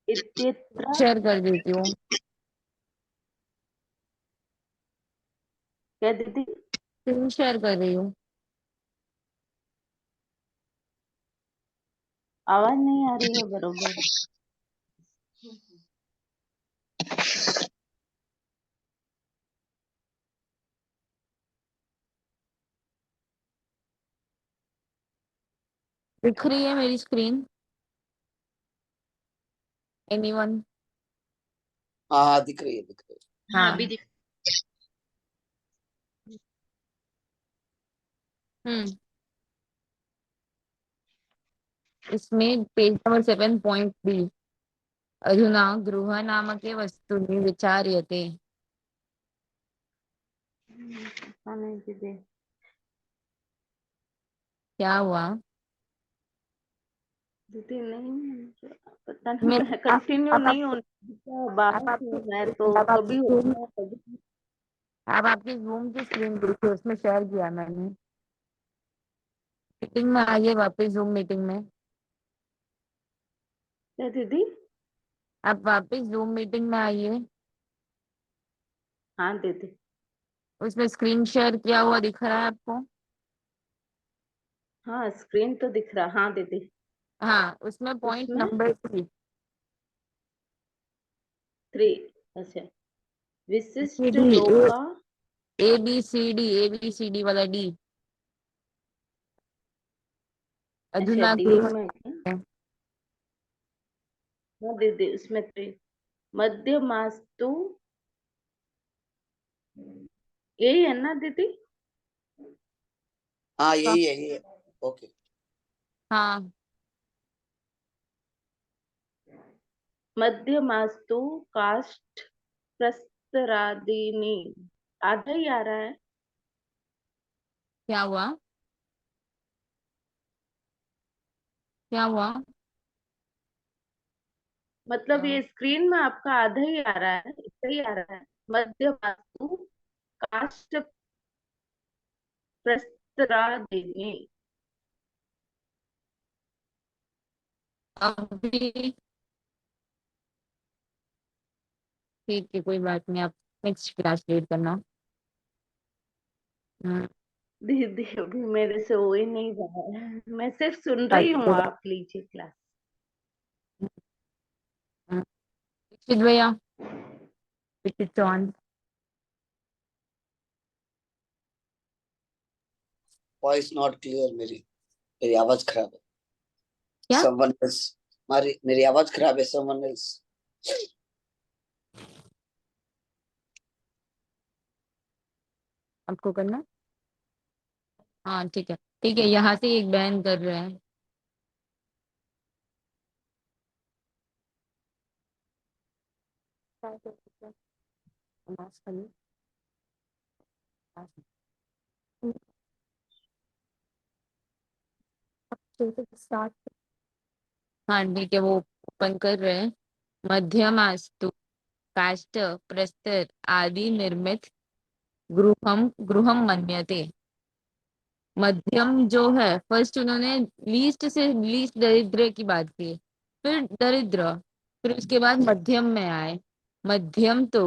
इत्यत्र शेयर कर देती हूँ। क्या दीदी? स्क्रीन शेयर कर रही हूँ। आवाज नहीं आ रही है बरोबर। दिख रही है मेरी स्क्रीन? एनीवन? हाँ दिख रही है, दिख रही है। हाँ अभी दिख। इसमें पेज नंबर 7.3 अधुना गृह नामके वस्तुनि विचार्यते। नहीं दीदी। क्या हुआ? दीदी नहीं, पता नहीं, मैं मैं कंटिन्यू नहीं हूँ, अब बाहर आपकी हूँ मैं तो, अब आपकी कभी जूम होता है कभी। अब आपकी जूम की स्क्रीन देखिए, उसमें शेयर किया मैंने। मीटिंग में आइए वापस, जूम मीटिंग में। क्या दीदी? आप वापस जूम मीटिंग में आइए। हाँ दीदी। उसमें स्क्रीन शेयर किया हुआ दिख रहा है आपको? हाँ स्क्रीन तो दिख रहा, हाँ दीदी। हाँ, उसमें पॉइंट उसमें नंबर 3 3। अच्छा, डी, विशिष्ट लोका। ए बी सी डी वाला डी। अच्छा अधुना डी गृह में क्या? हाँ दीदी उसमें 3। मध्यमास्तु, यही है ना दीदी? हाँ यही है, यही है। ओके। हाँ, मध्यमास्तु काष्ठ प्रस्तरादीनी, आधा ही आ रहा है। क्या हुआ? क्या हुआ? मतलब ये स्क्रीन में आपका आधा ही आ रहा है, इतना ही आ रहा है। मध्यमास्तु काष्ठ प्रस्तरादीनी। अभी ठीक है, कोई बात नहीं, आप नेक्स्ट क्लास रीड करना। दीदी अभी मेरे से हो ही नहीं रहा है, मैं सिर्फ सुन रही हूँ, आप लीजिए क्लास। दीक्षित भैया, it's on. Voice not clear, मेरी मेरी आवाज खराब है। क्या? समवन एल्स, मेरी आवाज खराब है। Someone else. आपको करना? हाँ ठीक है, ठीक है, यहाँ से एक बहन कर रहे हैं। हाँ ठीक है, वो ओपन कर रहे हैं। मध्यमास्तु काष्ठ प्रस्तर आदि निर्मित गृहम गृहम मन्यते। मध्यम जो है, फर्स्ट उन्होंने लीस्ट से लीस्ट दरिद्र की बात की, फिर दरिद्र, फिर उसके बाद मध्यम में आए। मध्यम तो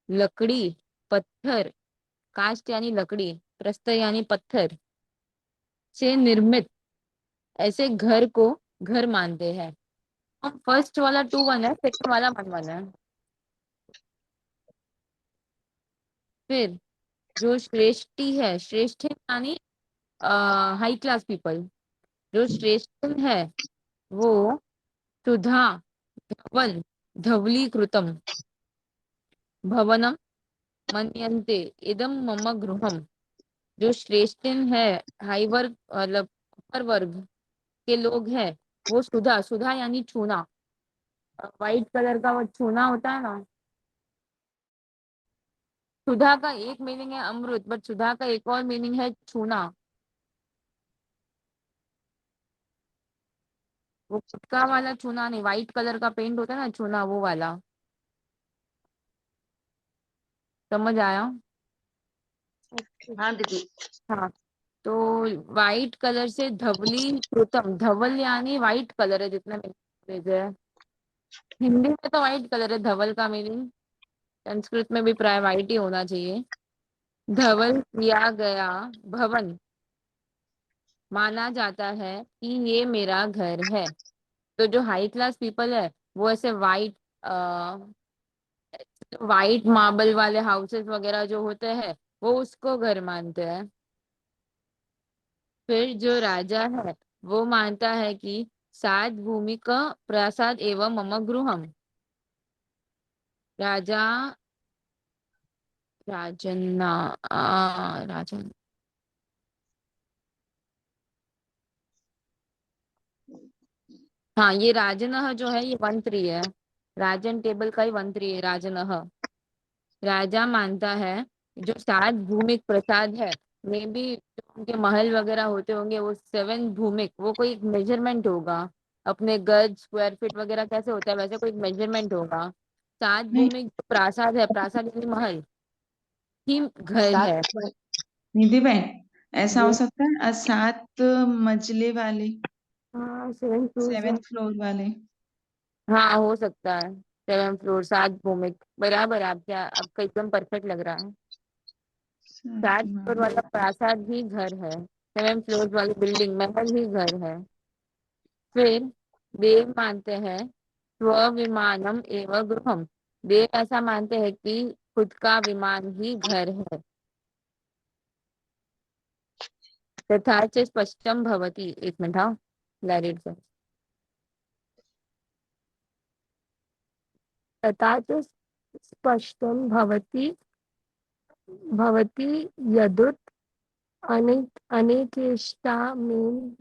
लकड़ी, पत्थर, काष्ठ यानी लकड़ी, प्रस्तर यानी पत्थर से निर्मित ऐसे घर को घर मानते हैं। फर्स्ट वाला 2-1 है, सेकंड वाला 1-1 है। फिर जो श्रेष्ठी है, श्रेष्ठ यानी हाई क्लास पीपल, जो श्रेष्ठ है वो सुधा धवल धवलीकृतम भवनम मन्यन्ते इदम मम गृहम। जो श्रेष्ठ है, हाई वर्ग मतलब अपर वर्ग के लोग हैं, वो सुधा, सुधा यानी चूना, व्हाइट कलर का वो चूना होता है ना। सुधा का एक मीनिंग है अमृत, बट सुधा का एक और मीनिंग है चूना। वो गुटका वाला चूना नहीं, व्हाइट कलर का पेंट होता है ना चूना, वो वाला। समझ आया? हाँ दीदी। हाँ, तो व्हाइट कलर से धवली कृतम, धवल यानी व्हाइट कलर है जितना में, विजय। हिंदी में तो व्हाइट कलर है धवल का मीनिंग, संस्कृत में भी प्राय व्हाइट ही होना चाहिए। धवल किया गया भवन माना जाता है कि ये मेरा घर है। तो जो हाई क्लास पीपल है वो ऐसे वाइट मार्बल वाले हाउसेस वगैरह जो होते हैं वो उसको घर मानते हैं। फिर जो राजा है वो मानता है कि सात भूमि का प्रसाद एवं मम गृहम। राजा राजन्ना राजन हाँ, ये राजनह जो है ये वंत्री है। राजन टेबल का ही वंत्री है राजनह। राजा मानता है जो सात भूमिक प्रसाद है, मे बी जो उनके महल वगैरह होते होंगे वो सेवन भूमिक, वो कोई मेजरमेंट होगा। अपने गज स्क्वायर फीट वगैरह कैसे होता है वैसे कोई मेजरमेंट होगा। सात नहीं, भूमिक जो प्रासाद है, प्रासाद यानी महल ही घर सात है। निधि बहन, ऐसा हो ये सकता है 7 मंजिले वाले, हाँ, सेवन फ्लोर। 7th फ्लोर वाले। हाँ, हो सकता है। सेवन फ्लोर, सात भूमिक, बराबर। आपका एकदम परफेक्ट लग रहा है। सात सात फ्लोर महल। वाला प्रासाद ही घर है, सेवन फ्लोर वाली बिल्डिंग महल ही घर है। फिर देव मानते हैं स्वविमानम एवं गृहम। देव ऐसा मानते हैं कि खुद का विमान ही घर है। तथा च स्पष्टम भवति, एक मिनट, हाँ, लैरिड से। तथा च स्पष्टम भवति भवति यदुत अनेकेष्टा में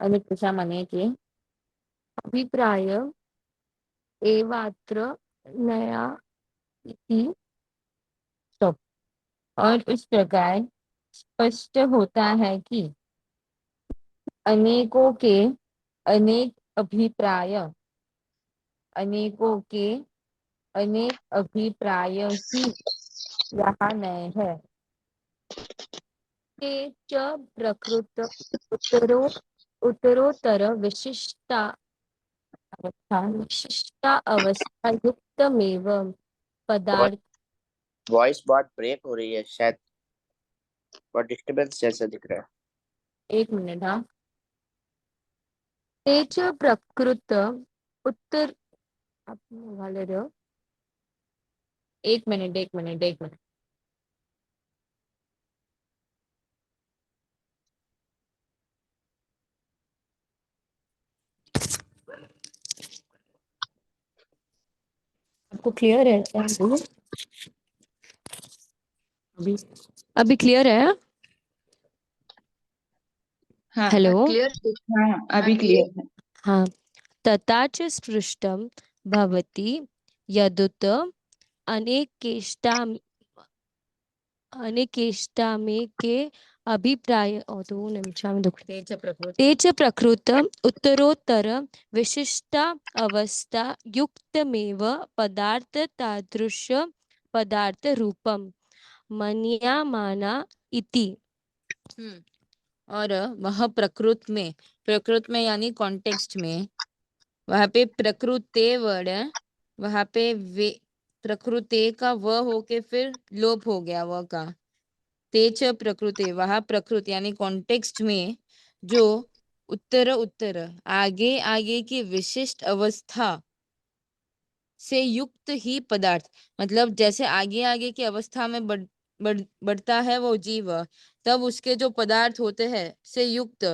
अनेकेशा मने के अभिप्राय एवात्र नया इति। तो और इस प्रकार स्पष्ट होता है कि अनेकों के अनेक अभिप्राय, अनेकों के अनेक अभिप्राय ही यहाँ नए है। ते च प्रकृत उत्तरो उत्तरोत्तर विशिष्टा अवस्था युक्तमेव पदार्थ। वॉइस बहुत ब्रेक हो रही है शायद, बहुत डिस्टरबेंस जैसा दिख रहा है। एक मिनट, हाँ। ते च प्रकृत उत्तर आप वाले रहो। एक मिनट। आपको क्लियर है क्या? अभी अभी क्लियर है? हाँ हेलो। क्लियर। हाँ, अभी क्लियर है। हाँ, तथा च स्पृष्टम भवति यदुत अनेकेष्टा अनेकेष्टा में के अभिप्राय और दो निमिषा में दुख ते च प्रकृत उत्तरोत्तर विशिष्टा अवस्था युक्तमेव पदार्थ तादृश पदार्थ रूपम मन्यमाना इति। और वह प्रकृत में यानी कॉन्टेक्स्ट में, वहां पे प्रकृते वर्ड है, वहां पे वे प्रकृते का व होके फिर लोप हो गया व का। तेज प्रकृति, वहां प्रकृति यानी कॉन्टेक्स्ट में जो उत्तर आगे आगे की विशिष्ट अवस्था से युक्त ही पदार्थ, मतलब जैसे आगे आगे की अवस्था में बढ़ता है वो जीव, तब उसके जो पदार्थ होते हैं से युक्त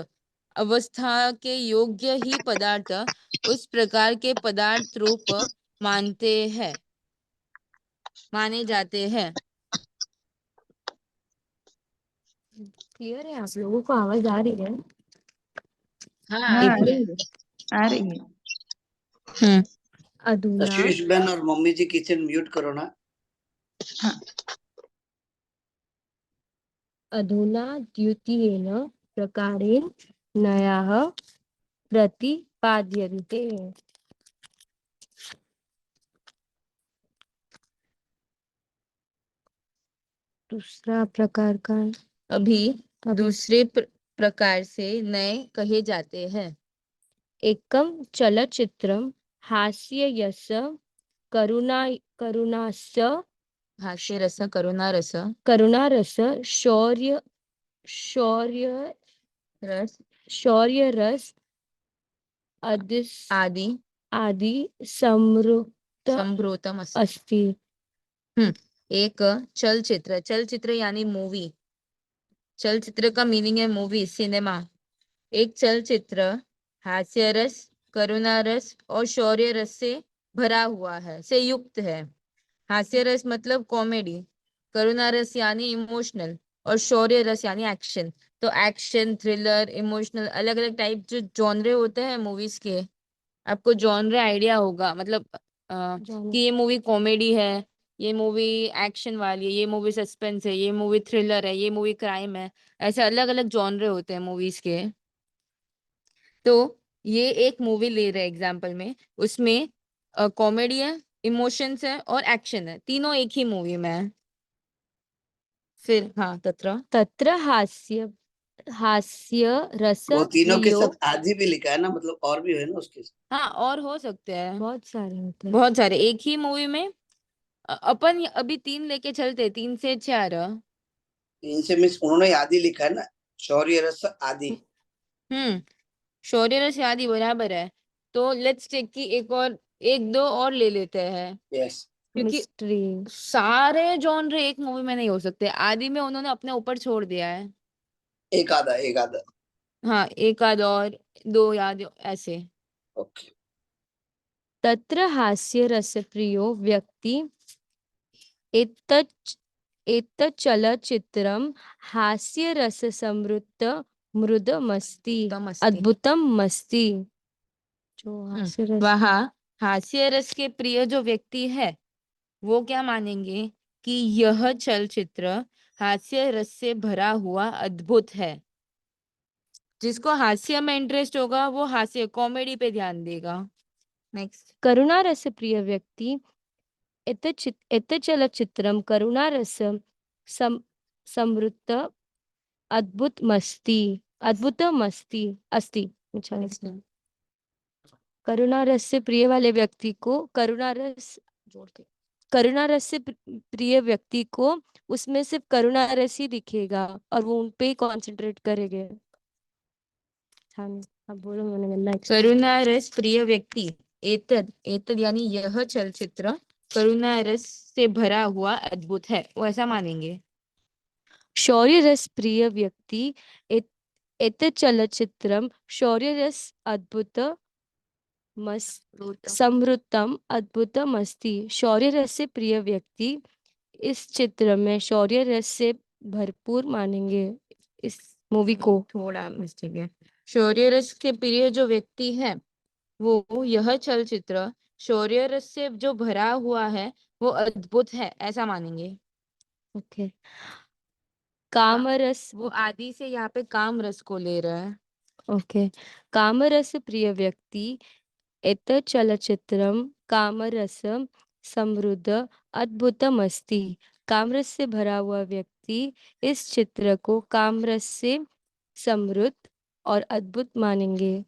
अवस्था के योग्य ही पदार्थ उस प्रकार के पदार्थ रूप मानते हैं, माने जाते हैं। क्लियर है? आप लोगों को आवाज आ रही है? हाँ, हाँ, एक आ क्लियर रही है। है, आ रही है। हम्म अधुना आशीष बहन और मम्मी जी किचन म्यूट करो ना। हाँ, अधुना द्वितीयेन प्रकारेण न्यायः प्रतिपाद्यन्ते। दूसरा प्रकार का अभी दूसरे प्रकार से नए कहे जाते हैं। एकं चलचित्रं हास्यस्य करुणास्य हास्यरस करुणारस करुणारस शौर्य रस शौर्यरस आदि आदि समृद्ध संभृतम अस्ति। अस्ति। एक चलचित्र, चलचित्र यानी मूवी, चलचित्र का मीनिंग है मूवी, सिनेमा। एक चलचित्र हास्य रस, करुणा रस और शौर्य रस से भरा हुआ है, से युक्त है। हास्य रस मतलब कॉमेडी, करुणा रस यानी इमोशनल और शौर्य रस यानी एक्शन। तो एक्शन, थ्रिलर, इमोशनल, अलग अलग टाइप जो जॉनरे होते हैं मूवीज के, आपको जॉनरे आइडिया होगा, मतलब कि ये मूवी कॉमेडी है, ये मूवी एक्शन वाली है, ये मूवी सस्पेंस है, ये मूवी थ्रिलर है, ये मूवी क्राइम है। ऐसे अलग अलग जॉनरे होते हैं मूवीज के। तो ये एक मूवी ले रहे एग्जाम्पल में, उसमें कॉमेडी है, इमोशंस है और एक्शन है, तीनों एक ही मूवी में है। फिर हाँ, तत्र हास्य रस वो तीनों के प्रियो, साथ आदि भी लिखा है ना, मतलब और भी है ना उसके साथ। हाँ और हो सकते हैं, बहुत सारे होते हैं। बहुत सारे एक ही मूवी में। अपन अभी 3 लेके चलते, 3 से 4। इनसे मीन्स उन्होंने आदि लिखा है ना, शौर्य रस आदि। शौर्य रस आदि बराबर है। तो लेट्स टेक कि एक दो और ले लेते हैं, यस। क्योंकि मिस्ट्री, सारे जॉनरे एक मूवी में नहीं हो सकते। आदि में उन्होंने अपने ऊपर छोड़ दिया है। एक आधा, एक आधा। हाँ, एक आध और, दो याद ऐसे। ओके। तत्र हास्य रस प्रियो व्यक्ति एतच्चलचित्रं हास्य रस समृद्ध मृदमस्ति, अद्भुतमस्ति। जो हास्य रस, वहाँ हास्य रस के प्रिय जो व्यक्ति है वो क्या मानेंगे कि यह चलचित्र हास्य रस से भरा हुआ अद्भुत है। जिसको हास्य में इंटरेस्ट होगा वो हास्य कॉमेडी पे ध्यान देगा। नेक्स्ट, करुणा रस प्रिय व्यक्ति एतच्चलचित्रं करुणा रस समृद्ध अद्भुतमस्ति अस्ति। अच्छा, करुणा रस से प्रिय वाले व्यक्ति को करुणा रस से प्रिय व्यक्ति को उसमें सिर्फ करुणा रस ही दिखेगा और वो उन पे ही कॉन्सेंट्रेट करेंगे। हाँ, अब बोलो, मैंने गंदा करुणा रस प्रिय व्यक्ति, एतद यानी यह चलचित्र करुणा रस से भरा हुआ अद्भुत है, वो ऐसा मानेंगे। शौर्य रस प्रिय व्यक्ति एतच्चलचित्रं शौर्य रस समृद्धम अद्भुतमस्ति। शौर्य रस से प्रिय व्यक्ति इस चित्र में शौर्य रस से भरपूर मानेंगे इस मूवी को। थोड़ा मिस्टेक है। शौर्य रस के प्रिय जो व्यक्ति है वो यह चलचित्र शौर्य रस से जो भरा हुआ है वो अद्भुत है, ऐसा मानेंगे। ओके, कामरस, वो आदि से यहाँ पे काम रस को ले रहा है। ओके, कामरस प्रिय व्यक्ति एतच्चलचित्रं कामरस समृद्ध अद्भुतमस्ति। कामरस से भरा हुआ व्यक्ति इस चित्र को कामरस से समृद्ध और अद्भुत मानेंगे।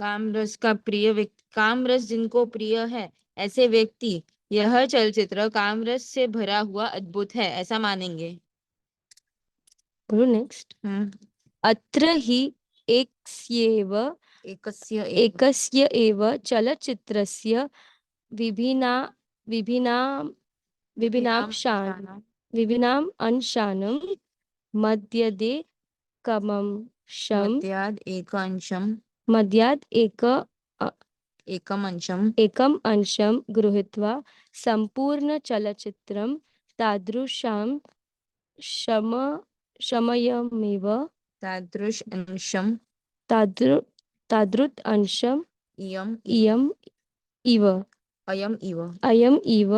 कामरस का प्रिय व्यक्ति, कामरस जिनको प्रिय है ऐसे व्यक्ति यह चलचित्र कामरस से भरा हुआ अद्भुत है, ऐसा मानेंगे। नेक्स्ट, अत्र हि एकस्य एव चलचित्रस्य विभिन्नाम् अंशानां मध्याद् एकम् अंशं गृहीत्वा सम्पूर्णचलचित्रं तादृशं समयमेव तादृत् अंशम् अयम् इव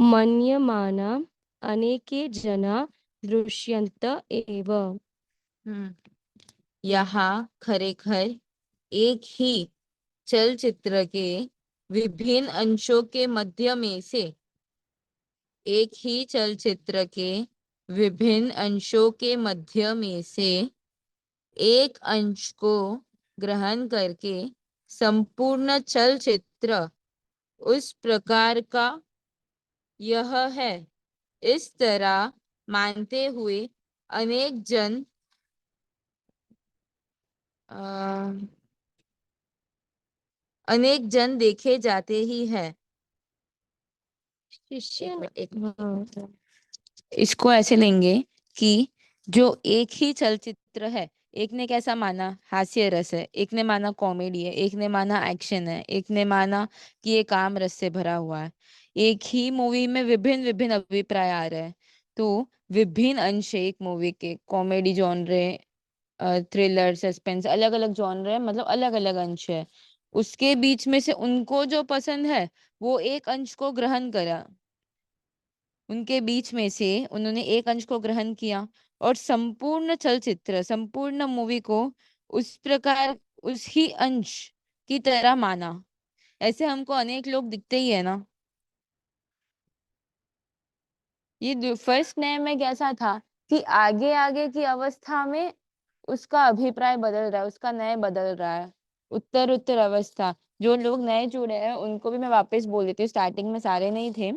मन्यमाना अनेके जना दृश्यन्त एव। यहाँ खरेखर एक ही चलचित्र के विभिन्न अंशों के मध्य में से, एक ही चलचित्र के विभिन्न अंशों के मध्य में से एक अंश को ग्रहण करके संपूर्ण चलचित्र उस प्रकार का यह है। इस तरह मानते हुए अनेक जन देखे जाते ही है। हाँ। इसको ऐसे लेंगे कि जो एक ही चलचित्र है, एक ने कैसा माना हास्य रस है, एक ने माना कॉमेडी है, एक ने माना एक्शन है, एक ने माना कि ये काम रस से भरा हुआ है। एक ही मूवी में विभिन्न विभिन्न अभिप्राय आ रहे हैं। तो विभिन्न अंश है एक मूवी के, कॉमेडी जॉनरे, थ्रिलर, सस्पेंस, अलग अलग जॉनरे, मतलब अलग अलग अंश है। उसके बीच में से उनको जो पसंद है वो एक अंश को ग्रहण करा, उनके बीच में से उन्होंने एक अंश को ग्रहण किया और संपूर्ण चलचित्र, संपूर्ण मूवी को उस प्रकार, उस ही अंश की तरह माना। ऐसे हमको अनेक लोग दिखते ही है ना। ये फर्स्ट न्याय में कैसा था कि आगे आगे की अवस्था में उसका अभिप्राय बदल रहा है, उसका न्याय बदल रहा है। उत्तर उत्तर अवस्था, जो लोग नए जुड़े हैं उनको भी मैं वापस बोल देती हूँ, स्टार्टिंग में सारे नहीं थे।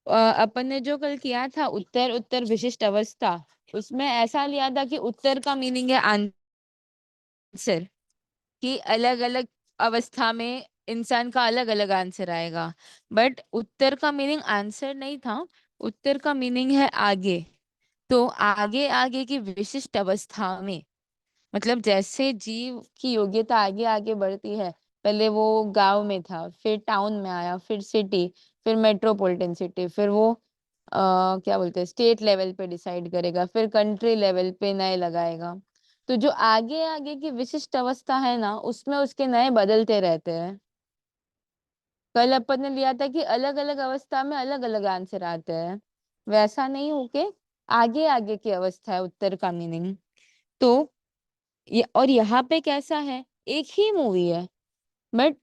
अपन ने जो कल किया था उत्तर उत्तर विशिष्ट अवस्था, उसमें ऐसा लिया था कि उत्तर का मीनिंग है आंसर, कि अलग अलग अवस्था में इंसान का अलग अलग आंसर आएगा। बट उत्तर का मीनिंग आंसर नहीं था, उत्तर का मीनिंग है आगे। तो आगे आगे की विशिष्ट अवस्था में, मतलब जैसे जीव की योग्यता आगे आगे बढ़ती है, पहले वो गांव में था, फिर टाउन में आया, फिर सिटी, फिर मेट्रोपॉलिटन सिटी, फिर वो क्या बोलते हैं स्टेट लेवल पे डिसाइड करेगा, फिर कंट्री लेवल पे नए लगाएगा। तो जो आगे आगे की विशिष्ट अवस्था है ना, उसमें उसके नए बदलते रहते हैं। कल अपन ने लिया था कि अलग अलग अवस्था में अलग अलग आंसर आते हैं, वैसा नहीं होके आगे आगे की अवस्था है उत्तर का मीनिंग। तो ये, और यहाँ पे कैसा है, एक ही मूवी है बट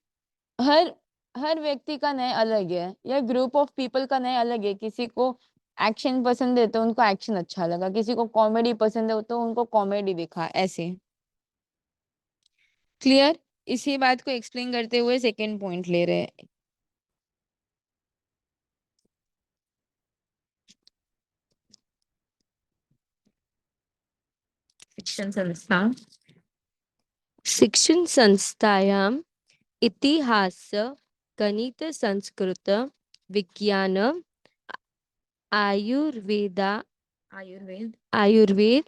हर हर व्यक्ति का नए अलग है, या ग्रुप ऑफ पीपल का नए अलग है। किसी को एक्शन पसंद है तो उनको एक्शन अच्छा लगा, किसी को कॉमेडी पसंद है तो उनको कॉमेडी दिखा, ऐसे। क्लियर? इसी बात को एक्सप्लेन करते हुए सेकेंड पॉइंट ले रहे हैं। शिक्षण संस्था, शिक्षण संस्थायाम् इतिहास, गणित, संस्कृत, विज्ञान, आयुर्वेदा आयुर्वेद आयुर्वेद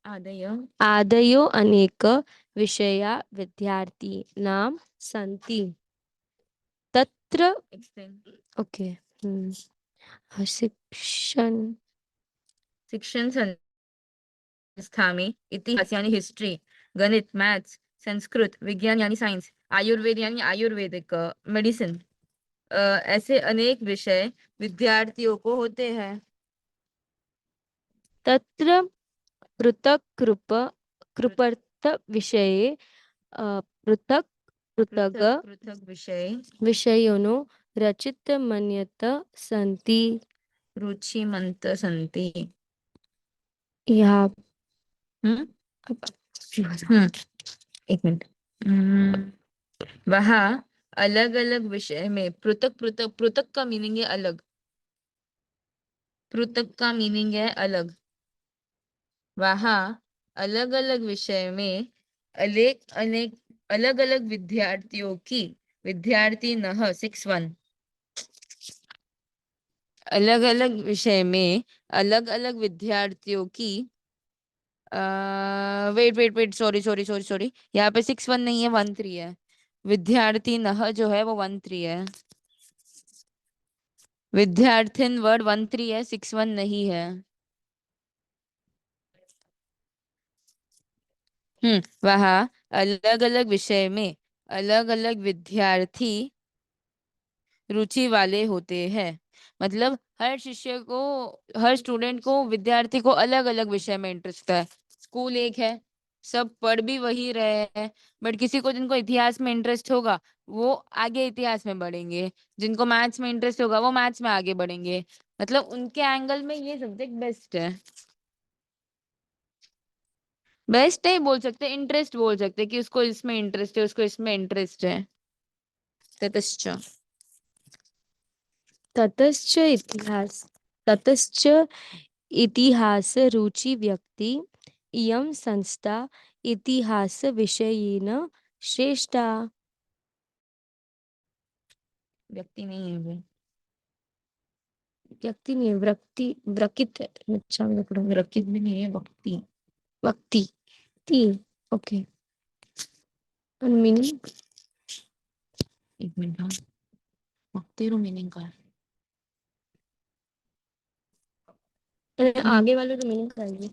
आदय आदयो अनेक विषया विद्यार्थिनां सन्ति। तत्र एक्सप्लेन। ओके शिक्षण शिक्षण संस्था में इतिहास यानी हिस्ट्री, गणित मैथ्स, संस्कृत विज्ञान यानी साइंस, आयुर्वेद यानी आयुर्वेदिक मेडिसिन, ऐसे अनेक विषय विद्यार्थियों को होते हैं। तत्र पृथक कृपर्थ विषये पृथक पृथक पृथक विषय विषयोनो रचित मन्यत सन्ति। रुचिमंत संति। यहाँ हम्म एक मिनट। वह अलग अलग विषय में, पृथक पृथक, पृथक का मीनिंग है अलग, पृथक का मीनिंग है अलग। वह अलग अलग विषय में अनेक अनेक अलग अलग विद्यार्थियों की, विद्यार्थी नह 6-1, अलग अलग विषय में अलग अलग विद्यार्थियों की, वेट वेट वेट, सॉरी, यहाँ पे 6-1 नहीं है, 1-3 है। विद्यार्थी नह जो है वो 1-3 है, विद्यार्थिन वर्ड 1-3 है, 6-1 नहीं है। वह अलग अलग विषय में अलग अलग विद्यार्थी रुचि वाले होते हैं। मतलब हर शिष्य को, हर स्टूडेंट को, विद्यार्थी को अलग अलग विषय में इंटरेस्ट है। स्कूल एक है, सब पढ़ भी वही रहे हैं, बट किसी को, जिनको इतिहास में इंटरेस्ट होगा वो आगे इतिहास में बढ़ेंगे, जिनको मैथ्स में इंटरेस्ट होगा वो मैथ्स में आगे बढ़ेंगे। मतलब उनके एंगल में ये सब्जेक्ट बेस्ट है। बेस्ट नहीं बोल सकते, इंटरेस्ट बोल सकते कि उसको इसमें इंटरेस्ट है, उसको इसमें इंटरेस्ट है। ततश्च ततश्च इतिहास ततश्च इतिहास रुचि व्यक्ति इयं संस्था इतिहास विषयेन श्रेष्ठा। व्यक्ति नहीं है वो, व्यक्ति नहीं, वृत्ति वृकित है। अच्छा मैं पढ़ूंगी। व्यक्ति भी नहीं है, व्यक्ति। वक्ति ती ओके। मीनिंग एक मिनट, हाँ, व्यक्ति रो मीनिंग का है। आगे वाले तो मीनिंग कराइए।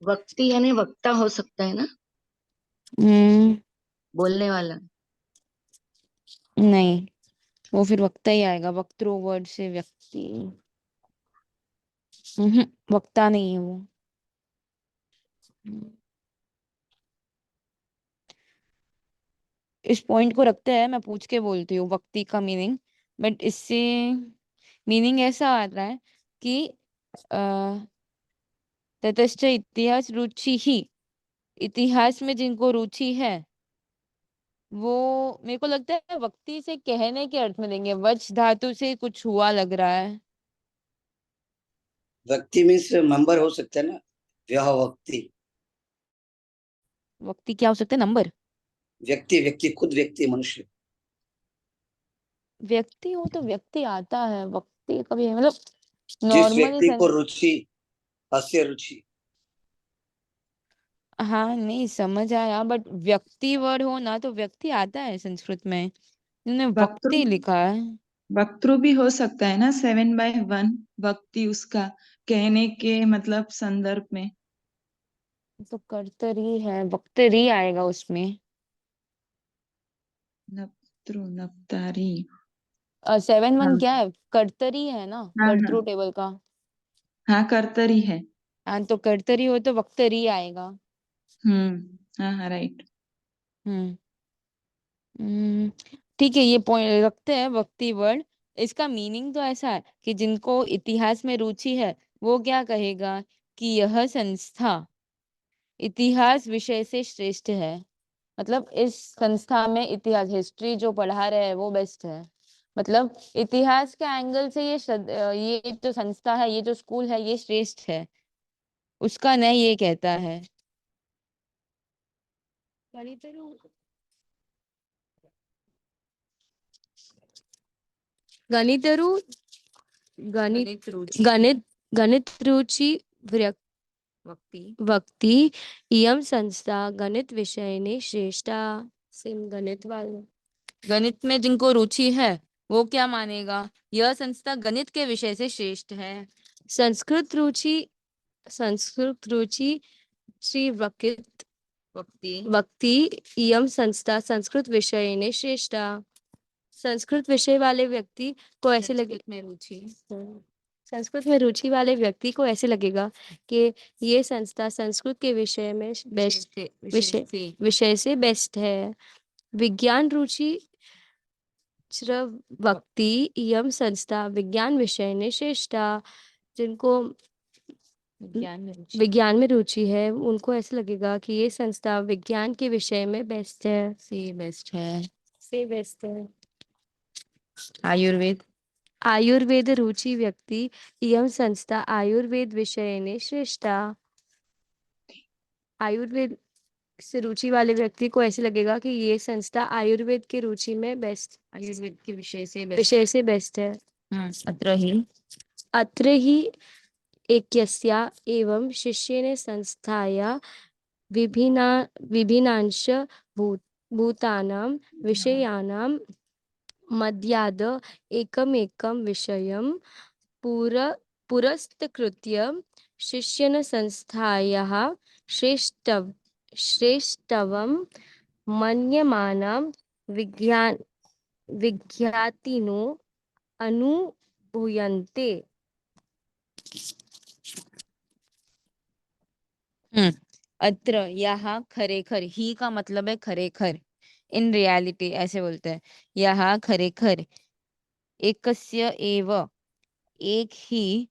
वक्ती यानी वक्ता हो सकता है ना, हम्म, बोलने वाला। नहीं, वो फिर वक्ता ही आएगा, वक्तृ वर्ड से व्यक्ति। वक्ता नहीं है वो। इस पॉइंट को रखते हैं, मैं पूछ के बोलती हूँ वक्ति का मीनिंग। बट इससे मीनिंग ऐसा आ रहा है कि ततश्च इतिहास रुचि ही, इतिहास में जिनको रुचि है वो, मेरे को लगता है वक्ति से कहने के अर्थ में देंगे, वच धातु से कुछ हुआ लग रहा है। व्यक्ति मीन्स मेंबर हो सकता है ना, व्यह व्यक्ति। वक्ति क्या हो सकता है? नंबर। व्यक्ति व्यक्ति खुद व्यक्ति मनुष्य। व्यक्ति हो तो व्यक्ति आता है, वक्ति कभी मतलब जिस नॉर्मली व्यक्ति को रुचि, अस्य रुचि। हाँ नहीं समझ आया, बट व्यक्ति वर्ड हो ना तो व्यक्ति आता है संस्कृत में, इन्होंने वक्तृ वक्ति लिखा है। वक्तृ भी हो सकता है ना, 7/1 वक्ति, उसका कहने के मतलब संदर्भ में। तो कर्तरी है, वक्तरी आएगा उसमें। नप्तृ नप्तारी। 7/1 हाँ क्या है? कर्तरी है ना, हाँ कर्तृ हाँ टेबल का। हाँ, कर्तरी है। हाँ तो कर्तरी हो तो वक्तरी आएगा। हाँ हाँ राइट। हम्म ठीक है, ये पॉइंट रखते हैं वक्ति वर्ड। इसका मीनिंग तो ऐसा है कि जिनको इतिहास में रुचि है वो क्या कहेगा कि यह संस्था इतिहास विषय से श्रेष्ठ है। मतलब इस संस्था में इतिहास, हिस्ट्री जो पढ़ा रहे हैं वो बेस्ट है। मतलब इतिहास के एंगल से ये जो संस्था है, ये जो स्कूल है, ये श्रेष्ठ है, उसका न्याय ये कहता है। गणितरु गणित गणित रुचि गणित गणित रुचि वक्ति वक्ति इयं संस्था गणित विषयने श्रेष्ठा। सेम गणित वाले। गणित में जिनको रुचि है वो क्या मानेगा? यह संस्था गणित के विषय से श्रेष्ठ है। संस्कृत रुचि श्री वकित वक्ति वक्ति इयं संस्था संस्कृत विषयने श्रेष्ठा। संस्कृत विषय वाले व्यक्ति को ऐसे लगे संस्कृत में रुचि संस्कृत में रुचि वाले व्यक्ति को ऐसे लगेगा कि ये संस्था संस्कृत के विषय में बेस्ट विषय से बेस्ट है। विज्ञान रुचि वक्ति इयं संस्था विज्ञान विषय ने श्रेष्ठा। जिनको विज्ञान में रुचि है उनको ऐसे लगेगा कि ये संस्था विज्ञान के विषय में बेस्ट है, से बेस्ट है। से बेस्ट है। आयुर्वेद आयुर्वेद रुचि व्यक्ति इयं संस्था आयुर्वेद विषय ने श्रेष्ठा। आयुर्वेद से रुचि वाले व्यक्ति को ऐसे लगेगा कि ये संस्था आयुर्वेद की रुचि में बेस्ट, आयुर्वेद के विषय से बेस्ट है। अत्र ही एकस्या एवं शिष्येन संस्थाया विभिन्नांश भूतानां विषयाणां मध्याद एकमेकं विषयं पुरस्कृत्य शिष्येन संस्थायाः श्रेष्ठत्वं मन्यमानां विज्ञातिनो अनुभूयन्ते। अत्र यहाँ खरेखर, ही का मतलब है खरेखर, इन रियलिटी ऐसे बोलते हैं। यहाँ खरेखर एकस्य एव, एक ही,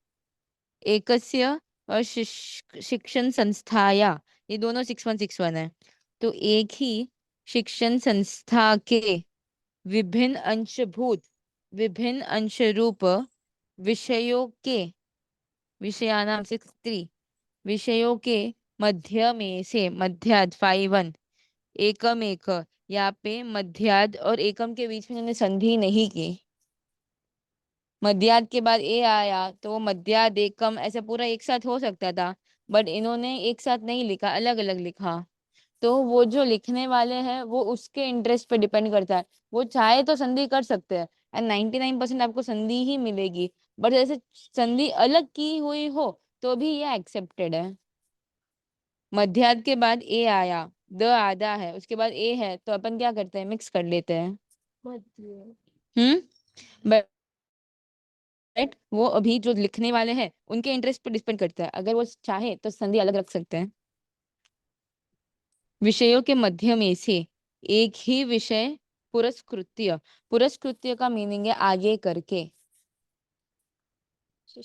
एकस्य और शिक्षण संस्थाया, ये दोनों 6161 है। तो एक ही शिक्षण संस्था के विभिन्न अंशभूत, विभिन्न अंशरूप विषयों के, विषयानाम 63, विषयों के मध्य में से, मध्याद 51, एकम एक, यहाँ पे मध्याद और एकम के बीच में इन्होंने संधि नहीं की। मध्याद के बाद ए आया तो वो मध्याद एकम ऐसे पूरा एक साथ हो सकता था, बट इन्होंने एक साथ नहीं लिखा, अलग अलग लिखा। तो वो जो लिखने वाले हैं वो उसके इंटरेस्ट पे डिपेंड करता है, वो चाहे तो संधि कर सकते हैं एंड 99% आपको संधि ही मिलेगी। बट जैसे संधि अलग की हुई हो तो भी ये एक्सेप्टेड है। मध्याद के बाद ए आया, द आधा है, उसके बाद ए है, तो अपन क्या करते हैं, मिक्स कर लेते हैं। बट वो अभी जो लिखने वाले हैं उनके इंटरेस्ट पर डिपेंड करता है, अगर वो चाहे तो संधि अलग रख सकते हैं। विषयों के मध्य में से एक ही विषय पुरस्कृत्य, पुरस्कृत्य का मीनिंग है आगे करके।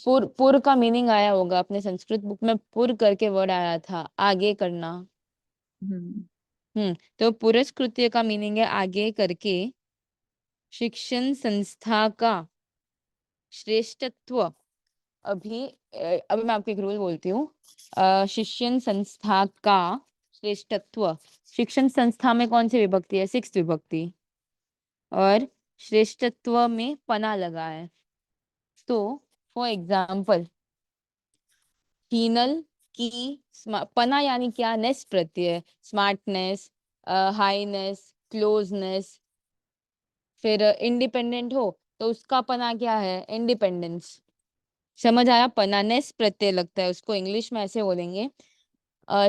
पुर का मीनिंग आया होगा अपने संस्कृत बुक में, पुर करके वर्ड आया था, आगे करना। हम्म तो पुरस्कृत्य का मीनिंग है आगे करके। शिक्षण संस्था का श्रेष्ठत्व, अभी मैं आपको एक रूल बोलती हूँ। शिक्षण संस्था का श्रेष्ठत्व, शिक्षण संस्था में कौन सी विभक्ति है, 6th विभक्ति, और श्रेष्ठत्व में पना लगा है। तो फॉर एग्जाम्पल, हीनल की पना यानी क्या, नेस प्रत्यय, स्मार्टनेस, हाईनेस, क्लोजनेस। फिर इंडिपेंडेंट हो तो उसका पना क्या है, इंडिपेंडेंस। समझ आया, पनानेस प्रत्यय लगता है उसको, इंग्लिश में ऐसे बोलेंगे।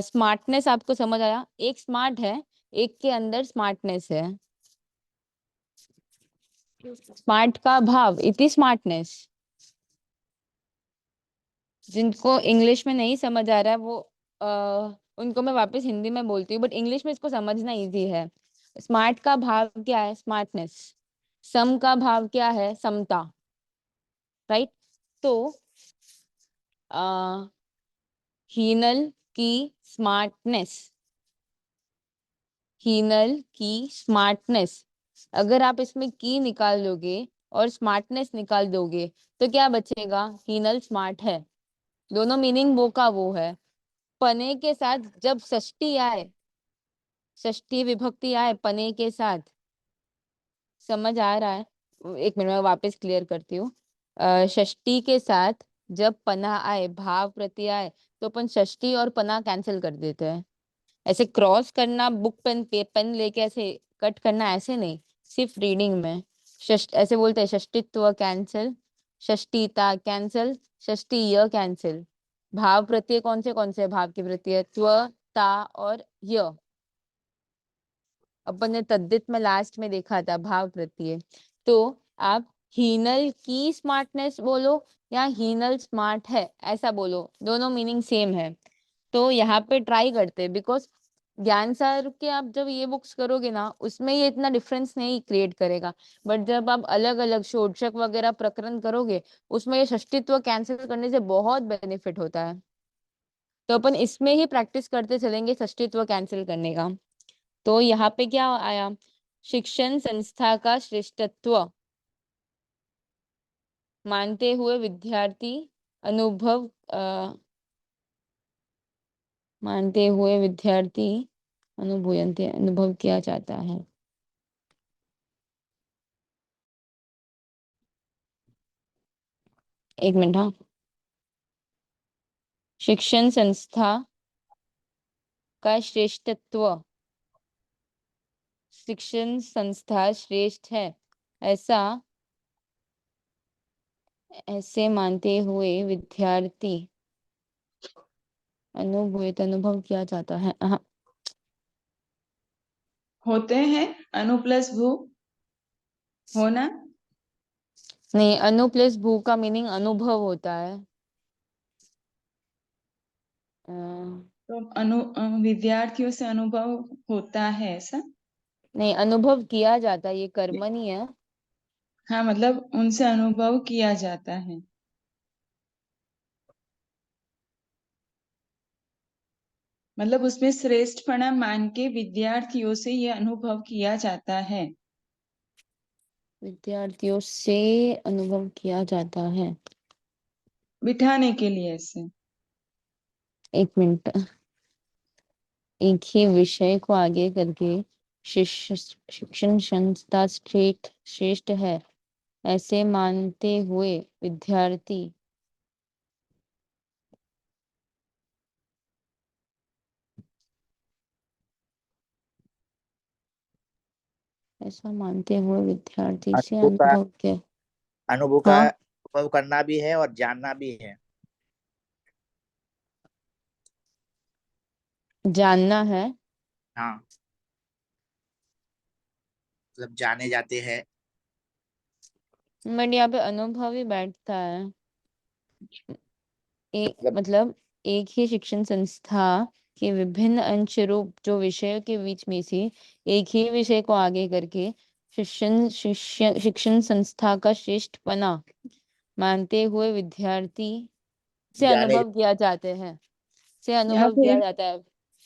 स्मार्टनेस आपको समझ आया, एक स्मार्ट है, एक के अंदर स्मार्टनेस है। स्मार्ट का भाव इति स्मार्टनेस। जिनको इंग्लिश में नहीं समझ आ रहा है वो उनको मैं वापस हिंदी में बोलती हूँ, बट इंग्लिश में इसको समझना इजी है। स्मार्ट का भाव क्या है, स्मार्टनेस। सम का भाव क्या है, समता। राइट। तो हीनल की स्मार्टनेस, हीनल की स्मार्टनेस, अगर आप इसमें की निकाल दोगे और स्मार्टनेस निकाल दोगे तो क्या बचेगा, हीनल स्मार्ट है। दोनों मीनिंग वो का वो है। पने के साथ जब षष्ठी आए, षष्ठी विभक्ति आए पने के साथ, समझ आ रहा है, एक मिनट में वापस क्लियर करती हूँ। षष्ठी के साथ जब पना आए, भाव प्रति आए, तो अपन षष्ठी और पना कैंसिल कर देते हैं। ऐसे क्रॉस करना, बुक पेन पेन लेके ऐसे कट करना, ऐसे नहीं, सिर्फ रीडिंग में ऐसे बोलते हैं, षष्टित्व कैंसिल, षष्टिता कैंसिल, षष्टिय कैंसिल। भाव प्रत्यय कौन से भाव के प्रत्यय, त्व, ता और य। अपन ने तद्धित में लास्ट में देखा था भाव प्रत्यय। तो आप हीनल की स्मार्टनेस बोलो या हीनल स्मार्ट है ऐसा बोलो, दोनों मीनिंग सेम है। तो यहाँ पे ट्राई करते हैं, बिकॉज ज्ञान सार के आप जब ये बुक्स करोगे ना उसमें ये इतना डिफरेंस नहीं क्रिएट करेगा, बट जब आप अलग अलग षोडशक वगैरह प्रकरण करोगे उसमें ये षष्टित्व कैंसिल करने से बहुत बेनिफिट होता है। तो अपन इसमें ही प्रैक्टिस करते चलेंगे षष्टित्व कैंसिल करने का। तो यहाँ पे क्या आया, शिक्षण संस्था का श्रेष्ठत्व मानते हुए विद्यार्थी अनुभव मानते हुए विद्यार्थी अनुभूयन्ते, अनुभव किया जाता है। एक मिनट, हाँ। शिक्षण संस्था का श्रेष्ठत्व, शिक्षण संस्था श्रेष्ठ है ऐसा, ऐसे मानते हुए विद्यार्थी अनुभव किया जाता है। हाँ। होते हैं, अनु प्लस भू होना। नहीं, अनु प्लस भू का मीनिंग अनुभव होता है। तो विद्यार्थियों से अनुभव होता है ऐसा। नहीं, अनुभव किया जाता है, ये कर्मणि है। हाँ, मतलब उनसे अनुभव किया जाता है। मतलब उसमें श्रेष्ठपना मान के विद्यार्थियों से ये अनुभव किया जाता है। विद्यार्थियों से अनुभव किया जाता है। बिठाने के लिए ऐसे। एक मिनट। एक ही विषय को आगे करके शिक्षण संस्था श्रेष्ठ है ऐसे मानते हुए विद्यार्थी ऐसा मानते हुए विद्यार्थी से अनुभव का अनुभव के अनुभव का हाँ अनुभव करना भी है और जानना भी है। जानना है। हाँ, मतलब जाने जाते हैं। बट यहाँ पे अनुभव ही बैठता है। मतलब मतलब एक ही शिक्षण संस्था के विभिन्न अंश रूप जो विषयों के बीच में से एक ही विषय को आगे करके शिक्षण संस्था का श्रेष्ठपना मानते हुए विद्यार्थी से जाने अनुभव किया जाते हैं। से यहाँ अनुभव पे किया जाता है।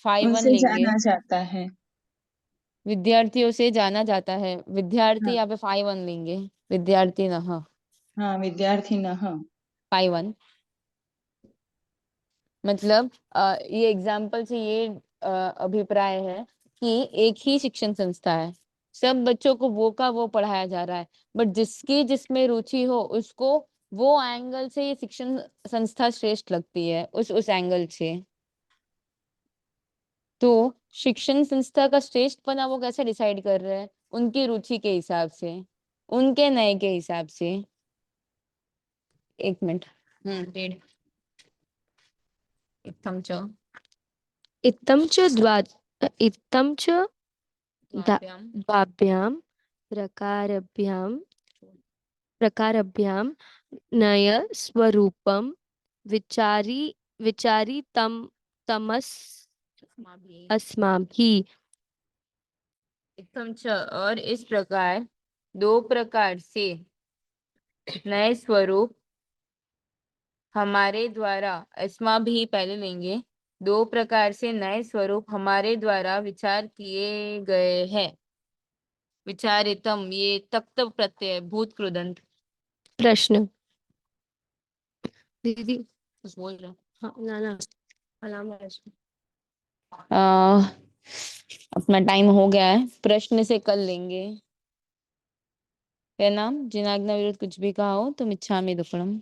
5-1 उनसे लेंगे। जाना जाता है। विद्यार्थियों से जाना जाता है। विद्यार्थी हाँ यहाँ पे 5-1 लेंगे। विद्यार्थी ना हाँ हाँ, विद्यार्थी न हाँ। 5-1 मतलब ये एग्जाम्पल से ये अभिप्राय है कि एक ही शिक्षण संस्था है। सब बच्चों को वो का वो पढ़ाया जा रहा है। बट जिसकी जिसमें रुचि हो उसको वो एंगल से ये शिक्षण संस्था श्रेष्ठ लगती है। उस एंगल से तो शिक्षण संस्था का श्रेष्ठपना वो कैसे डिसाइड कर रहे हैं? उनकी रुचि के हिसाब से, उनके नए के हिसाब से। एक मिनट। डेढ़ इत्थम च इत्थं च इत्थं च द्वाभ्यां द्वाभ्यां प्रकारभ्यां नय स्वरूपं विचारी विचारी तमस अस्माभिः अस्माभिः इत्थम च और इस प्रकार दो प्रकार से नए स्वरूप हमारे द्वारा अस्मा भी पहले लेंगे। दो प्रकार से नए स्वरूप हमारे द्वारा विचार किए गए हैं। विचारितम ये तप्त प्रत्यय भूत कृदंत। प्रश्न दीदी। कुछ बोल रहे हाँ ना ना अलार्म लगा। अपना टाइम हो गया है। प्रश्न से कल लेंगे। है ना? जिनाज्ञा विरुद्ध कुछ भी कहा हो तो इच्छामि दुक्कडम।